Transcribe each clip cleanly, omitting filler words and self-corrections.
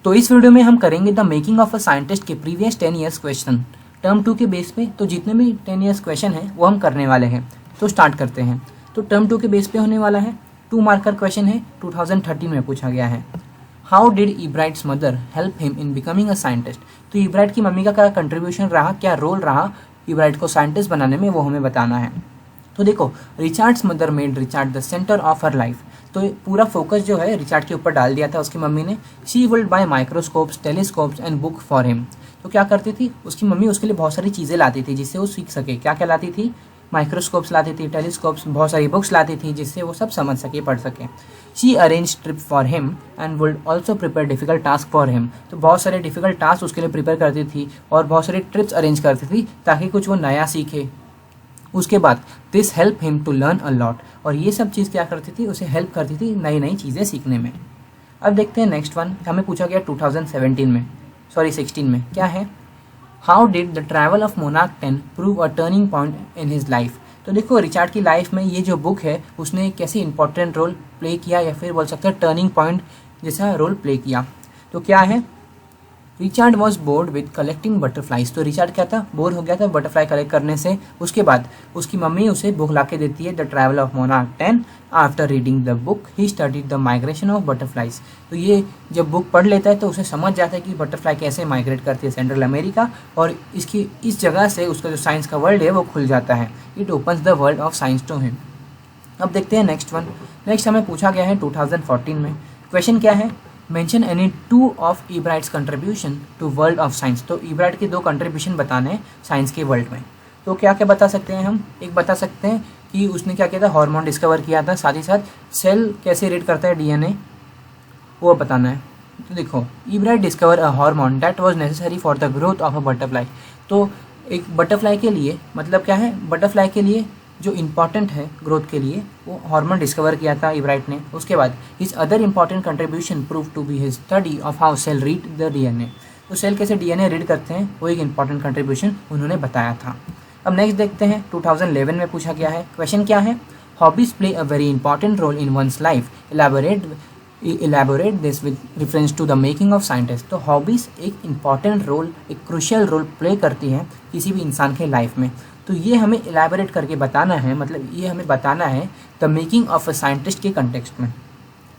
तो इस वीडियो में हम करेंगे the making of a scientist के प्रीवियस 10 ईयर्स क्वेश्चन टर्म 2 के बेस पे। तो जितने भी 10 ईयर्स क्वेश्चन है वो हम करने वाले हैं। तो स्टार्ट करते हैं। तो टर्म 2 के बेस पे होने वाला है, 2 मार्कर क्वेश्चन है, 2013 में पूछा गया है। How did Ebright's mother help him in becoming a scientist. तो इब्राइट की मम्मी का क्या कंट्रीब्यूशन रहा, क्या रोल रहा इब्राइट को साइंटिस्ट बनाने में, वो हमें बताना है। तो देखो, Richards mother made Richard the centre of her life. तो पूरा फोकस जो है रिचार्ड के ऊपर डाल दिया था उसकी मम्मी ने। She would buy microscopes, telescopes and book for him. तो क्या करती थी उसकी मम्मी, उसके लिए बहुत सारी चीज़ें लाती थी जिससे वो सीख सके। क्या क्या लाती थी? माइक्रोस्कोप्स लाती थी, टेलीस्कोप्स, बहुत सारी बुक्स लाती थी जिससे वो सब समझ सके, पढ़ सके। She arrange trip for him and would also prepare difficult task for him. तो बहुत सारे डिफिकल्ट टास्क उसके लिए प्रिपेयर करती थी और बहुत सारी ट्रिप्स अरेंज करती थी ताकि कुछ वो नया सीखे। उसके बाद this help him to learn a lot. और ये सब चीज़ क्या करती थी, उसे हेल्प करती थी नई नई चीज़ें सीखने में। अब देखते हैं नेक्स्ट वन, हमें पूछा गया 16 में क्या है। How did the travel of monarch 10 prove a turning point in his life. तो देखो, रिचार्ड की लाइफ में ये जो बुक है उसने कैसे इंपॉर्टेंट रोल प्ले किया, या फिर बोल सकते हैं टर्निंग पॉइंट जैसा रोल प्ले किया। तो क्या है, Richard was bored with collecting butterflies. तो रिचार्ड क्या था, बोर हो गया था बटरफ्लाई कलेक्ट करने से। उसके बाद उसकी मम्मी उसे बुक ला के देती है, the travel of monarch 10। After reading the book he studied the migration of butterflies. तो ये जब बुक पढ़ लेता है तो उसे समझ जाता है कि बटरफ्लाई कैसे माइग्रेट करती है सेंट्रल अमेरिका, और इसकी इस जगह से उसका जो साइंस का वर्ल्ड है वो खुल जाता है। It opens the world of science to him. अब देखते हैं नेक्स्ट वन। नेक्स्ट हमें पूछा गया है 2014 में। क्वेश्चन क्या है, mention any 2 of Ebright's contribution to world of science. तो इब्राइट के 2 कंट्रीब्यूशन बताने हैं साइंस के वर्ल्ड में। तो क्या क्या बता सकते हैं हम? एक बता सकते हैं कि उसने क्या किया था, हार्मोन डिस्कवर किया था, साथ ही साथ सेल कैसे रीड करता है डीएनए, वो बताना है। तो देखो, Ebright discover a hormone that was necessary for the growth of a butterfly. तो एक बटरफ्लाई के लिए मतलब क्या है, बटरफ्लाई के लिए जो इम्पॉर्टेंट है ग्रोथ के लिए, वो हार्मोन डिस्कवर किया था इब्राइट ने। उसके बाद his other important contribution prove to be his study of how cell read the DNA. तो सेल कैसे डीएनए रीड करते हैं, वो एक इम्पॉर्टेंट कंट्रीब्यूशन उन्होंने बताया था। अब नेक्स्ट देखते हैं, 2011 में पूछा गया है। क्वेश्चन क्या है, hobbies play a very important role in one's life. Elaborate this with reference to the making of scientist. तो हॉबीज एक इंपॉर्टेंट रोल, एक क्रूशियल रोल प्ले करती हैं किसी भी इंसान के लाइफ में। तो ये हमें इलेबोरेट करके बताना है, मतलब ये हमें बताना है the making of a scientist के कंटेक्स्ट में।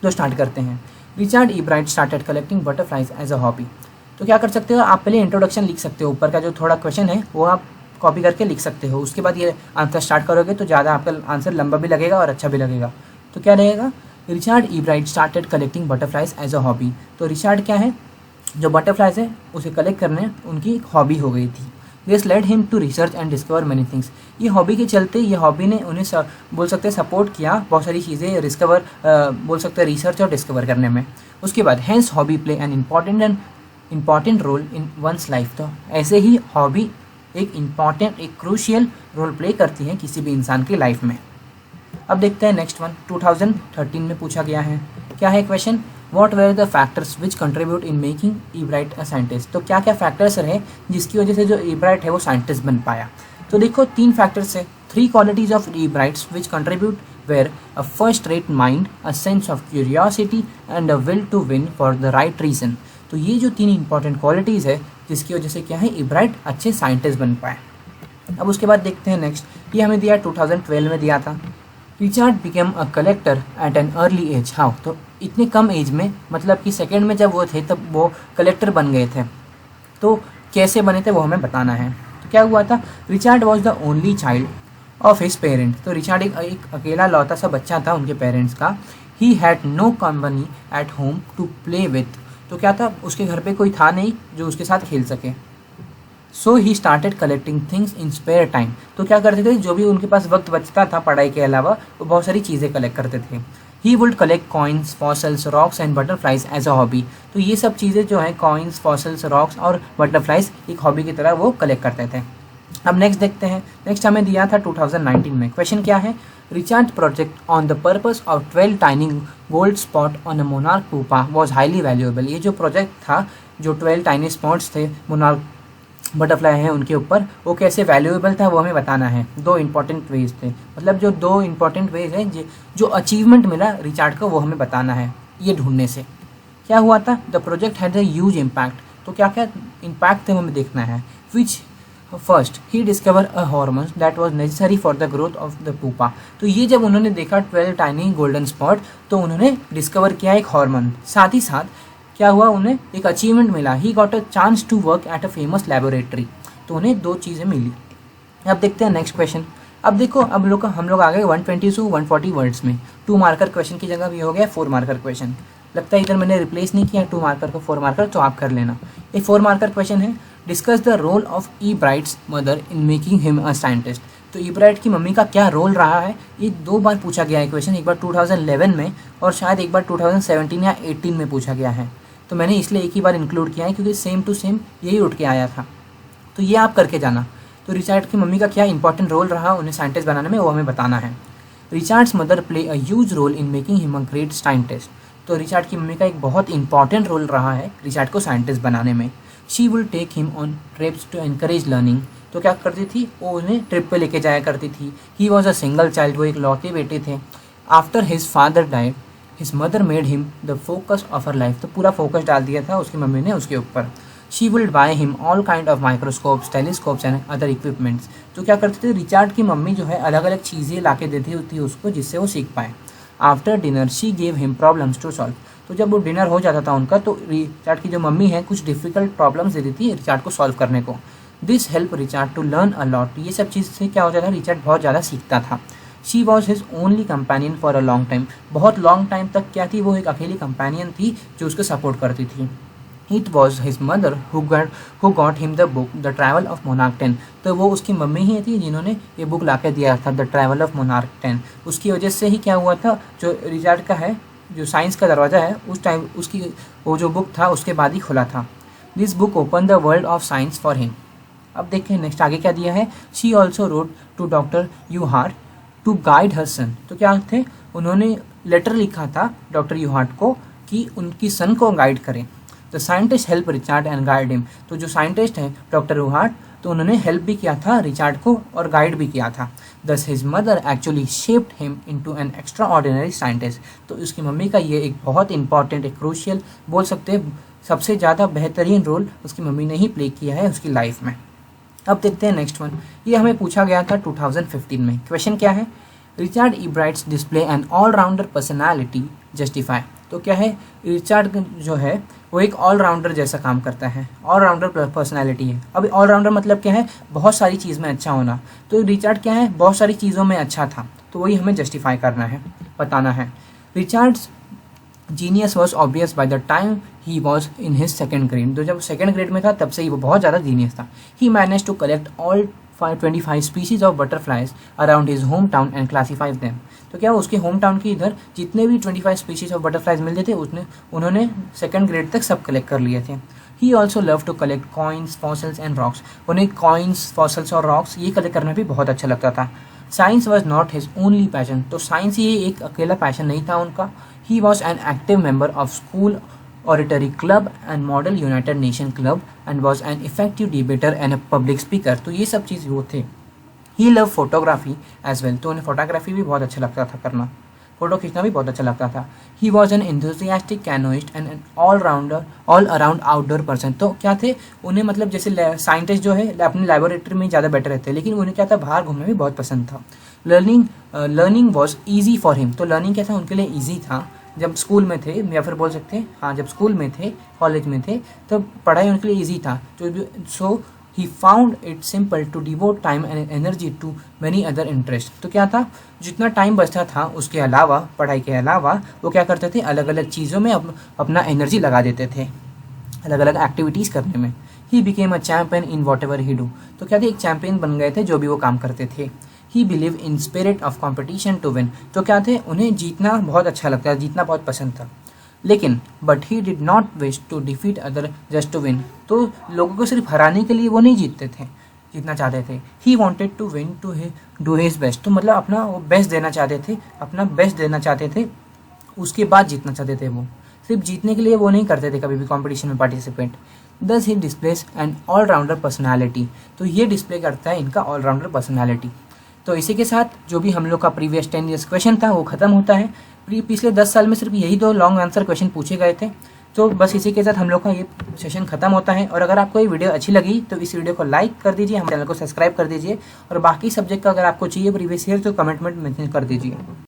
तो स्टार्ट करते हैं। Richard Ebright started collecting butterflies as a hobby. तो क्या कर सकते हो आप, पहले इंट्रोडक्शन लिख सकते हो, ऊपर का जो थोड़ा क्वेश्चन है वो आप कॉपी करके लिख सकते हो। उसके बाद ये आंसर स्टार्ट करोगे तो ज़्यादा आपका आंसर लंबा भी लगेगा और अच्छा भी लगेगा। तो क्या रहेगा, Richard Ebright started collecting butterflies as a hobby. तो रिचार्ड क्या है, जो बटरफ्लाइज है उसे कलेक्ट करने उनकी एक हॉबी हो गई थी। This led him to research and discover many things. ये हॉबी के चलते, ये हॉबी ने उन्हें बोल सकते हैं सपोर्ट किया बहुत सारी चीज़ें डिस्कवर, बोल सकते हैं रिसर्च और डिस्कवर करने में। उसके बाद hence hobby play an important role in one's life. तो ऐसे ही हॉबी एक इम्पॉर्टेंट, एक क्रूशियल रोल प्ले करती है किसी भी इंसान की लाइफ में। अब देखते हैं नेक्स्ट वन, 2013 में पूछा गया है। क्या है question, What were the factors which contribute in making Ebright a scientist? तो क्या क्या फैक्टर्स रहे जिसकी वजह से जो इब्राइट है वो साइंटिस्ट बन पाया। तो देखो, 3 फैक्टर्स है। 3 qualities of Ebrights which contribute were a first-rate mind, a sense of curiosity and a will to win for the right reason। तो ये जो 3 इंपॉर्टेंट क्वालिटीज़ है जिसकी वजह से क्या है इब्राइट अच्छे साइंटिस्ट बन पाए। अब उसके बाद देखते हैं नेक्स्ट, ये हमें दिया 2012 में दिया था। Richard became a collector at an early age. How, तो इतने कम एज में, मतलब कि सेकेंड में जब वो थे तब वो कलेक्टर बन गए थे। तो कैसे बने थे वो हमें बताना है। तो क्या हुआ था, Richard was the only child of his parents. तो रिचार्ड एक अकेला लौता सा बच्चा था उनके पेरेंट्स का। He had no company at home to play with. तो क्या था, उसके घर पे कोई था नहीं जो उसके साथ खेल सके। So he started collecting things in spare time. तो क्या करते थे, जो भी उनके पास वक्त बचता था पढ़ाई के अलावा, वो बहुत सारी चीज़ें कलेक्ट करते थे। He would collect coins, fossils, rocks and butterflies as a hobby. तो ये सब चीज़ें जो हैं, कॉइन्स, फॉसल्स, रॉक्स और बटरफ्लाइज, एक हॉबी की तरह वो कलेक्ट करते थे। अब नेक्स्ट देखते हैं। नेक्स्ट हमें दिया था 2019 में। क्वेश्चन क्या है, Richard project on the purpose of 12 tiny gold spot on a monarch pupa was highly valuable. ये जो प्रोजेक्ट था, जो 12 टाइनी स्पॉट्स थे मोनार्क बटरफ्लाई है उनके ऊपर, वो कैसे वैल्यूएबल था वो हमें बताना है। 2 इंपॉर्टेंट वेज थे, मतलब जो 2 इंपॉर्टेंट वेज हैं जो अचीवमेंट मिला रिचार्ड को वो हमें बताना है ये ढूंढने से। क्या हुआ था, the project had a huge impact, तो क्या क्या इम्पैक्ट थे हमें देखना है। Which first he discover a hormone that was necessary for the growth of the pupa, तो ये जब उन्होंने देखा 12 टाइनी गोल्डन स्पॉट, तो उन्होंने डिस्कवर किया एक हार्मोन। साथ ही साथ क्या हुआ, उन्हें एक अचीवमेंट मिला, he got a chance to work at a famous laboratory, तो उन्हें 2 चीज़ें मिली। अब देखते हैं नेक्स्ट क्वेश्चन। अब देखो अब हम लोग आ गए 120 से 140 वर्ड्स में। 2 मार्कर क्वेश्चन की जगह भी हो गया 4 मार्कर क्वेश्चन। लगता है इधर मैंने रिप्लेस नहीं किया 2 मार्कर को 4 मार्कर, तो आप कर लेना। ये 4 मार्कर क्वेश्चन है, discuss the role of Ebright's mother in making him a scientist, तो ई ब्राइट की मम्मी का क्या रोल रहा है, ये 2 बार पूछा गया है क्वेश्चन, एक बार 2011 में और शायद एक बार 2017 या 18 में पूछा गया है, तो मैंने इसलिए एक ही बार इंक्लूड किया है क्योंकि सेम टू सेम यही उठ के आया था, तो ये आप करके जाना। तो रिचर्ड की मम्मी का क्या इंपॉर्टेंट रोल रहा उन्हें साइंटिस्ट बनाने में, वो हमें बताना है। Richard's mother play a huge role in making him a great scientist, तो रिचर्ड की मम्मी का एक बहुत इंपॉर्टेंट रोल रहा है रिचर्ड को साइंटिस्ट बनाने में। She will take him on trips to encourage learning, तो क्या करती थी, वो उन्हें ट्रिप पे लेके जाया करती थी। He was a single child, वो एक लौते बेटे थे। After his father died his mother made him the focus of her life, तो पूरा फोकस डाल दिया था उसकी मम्मी ने उसके ऊपर। She will by him all kind of microscopes, telescopes and other equipments, तो क्या करते थे रिचर्ड की मम्मी जो है अलग अलग चीज़ें ला के देती थी उसको जिससे वो सीख पाए। After dinner she gave him problems to solve, तो जब वो डिनर हो जाता था उनका तो रिचर्ड की जो मम्मी है कुछ डिफिकल्ट प्रॉब्लम्स देती थी रिचर्ड को सॉल्व करने को। This help Richard to learn a lot, ये सब चीज़ से क्या हो जाता था, रिचर्ड बहुत ज़्यादा सीखता था। She was his only companion for a long time, बहुत लॉन्ग टाइम तक क्या थी, वो एक अकेली कंपेनियन थी जो उसको सपोर्ट करती थी। It was his mother who got him the book The Travel of Monarch 10, तो वो उसकी मम्मी ही थी जिन्होंने ये बुक ला के दिया था द ट्रैवल ऑफ मोनार्क 10। उसकी वजह से ही क्या हुआ था, जो रिचर्ड का है जो साइंस का दरवाज़ा है उस टाइम उसकी वो जो बुक था उसके बाद ही खुला था। This book open the world of science for him. अब देखें नेक्स्ट आगे क्या दिया है, she also wrote to doctor Urquhart to guide her son, तो क्या थे, उन्होंने लेटर लिखा था डॉक्टर यूहार्ट को कि उनकी सन को गाइड करें। The scientist help Richard and guide him, तो जो साइंटिस्ट हैं डॉक्टर यूहार्ट, तो उन्होंने हेल्प भी किया था रिचर्ड को और गाइड भी किया था। दस his mother actually shaped him into an extra ordinary scientist, तो उसकी मम्मी का ये एक बहुत इंपॉर्टेंट एक क्रूशियल बोल सकते हैं सबसे ज़्यादा बेहतरीन रोल उसकी मम्मी ने ही प्ले किया है उसकी लाइफ में। अब देखते हैं नेक्स्ट वन, ये हमें पूछा गया था 2015 में। क्वेश्चन क्या है, Richard Ebright's display an allrounder personality justify, तो क्या है, रिचर्ड जो है वो एक ऑलराउंडर जैसा काम करता है, ऑलराउंडर पर्सनैलिटी है। अब ऑलराउंडर मतलब क्या है, बहुत सारी चीज़ में अच्छा होना, तो रिचर्ड क्या है, बहुत सारी चीज़ों में अच्छा था, तो वही हमें जस्टिफाई करना है, बताना है। Richards genius was obvious by the time he was in his second grade, तो जब सेकेंड ग्रेड में था तब से ही वो बहुत ज़्यादा जीनियस था। He manage to collect all 25 species of butterflies around his home town and classify them, तो क्या उसके होम टाउन के इधर जितने भी 25 स्पीसीज ऑफ बटरफ्लाइज मिलते थे उन्होंने सेकंड ग्रेड तक सब कलेक्ट कर लिए थे। He also love to collect coins, fossils and rocks, उन्हें कॉइन्स, फॉसिल्स और रॉक्स ये कलेक्ट करना भी बहुत अच्छा लगता था। Science was not his only passion, तो साइंस ये एक अकेला पैशन नहीं था उनका। He was an active member of school oratory club and model united nation club and was an effective debater and a public speaker, तो ये सब चीज़ वो थे। ही लव फोटोग्राफी एज वेल, तो उन्हें फोटोग्राफी भी बहुत अच्छा लगता था करना, फोटो खींचना भी बहुत अच्छा लगता था। He was an enthusiastic canoeist and an all around outdoor person, तो क्या थे उन्हें मतलब जैसे साइंटिस्ट जो है अपनी लेबोरेटरी में ज़्यादा बेटर रहते हैं, लेकिन उन्हें क्या था बाहर घूमना भी बहुत पसंद था। Learning was easy for him, तो लर्निंग क्या था उनके लिए ईजी था जब स्कूल में थे, या फिर बोल सकते हैं हाँ जब स्कूल में थे कॉलेज में थे तब पढ़ाई उनके लिए ईजी था। So he found it simple to devote time and energy to many other interest, तो क्या था जितना टाइम बचता था उसके अलावा पढ़ाई के अलावा वो क्या करते थे अलग अलग चीज़ों में अपना एनर्जी लगा देते थे, अलग अलग एक्टिविटीज़ करने में। He became a champion in what ever he do, तो क्या थे एक चैम्पियन बन गए थे जो भी वो काम करते थे। He believe in spirit of competition to win, तो क्या थे उन्हें जीतना बहुत अच्छा लगता है, जीतना बहुत पसंद था। लेकिन but he did not wish to defeat other just to win, तो लोगों को सिर्फ हराने के लिए वो नहीं जीतते थे, जीतना चाहते थे। He wanted to win to do his best, तो मतलब अपना वो बेस्ट देना चाहते थे, अपना बेस्ट देना चाहते थे, उसके बाद जीतना चाहते थे। वो सिर्फ जीतने के लिए वो नहीं करते थे कभी भी कॉम्पिटिशन में पार्टिसिपेट। दस ही डिस्प्लेस एन ऑलराउंडर पर्सनैलिटी, तो ये डिस्प्ले करता है इनका ऑलराउंडर पर्सनैलिटी। तो इसी के साथ जो भी हम लोग का प्रीवियस 10 ईयर्स क्वेश्चन था वो खत्म होता है। पिछले 10 साल में सिर्फ यही 2 लॉन्ग आंसर क्वेश्चन पूछे गए थे, तो बस इसी के साथ हम लोग का ये सेशन खत्म होता है। और अगर आपको ये वीडियो अच्छी लगी तो इस वीडियो को लाइक कर दीजिए, हमारे चैनल को सब्सक्राइब कर दीजिए, और बाकी सब्जेक्ट का अगर आपको चाहिए प्रीवियस ईयर तो कमेंट में मेंशन कर दीजिए।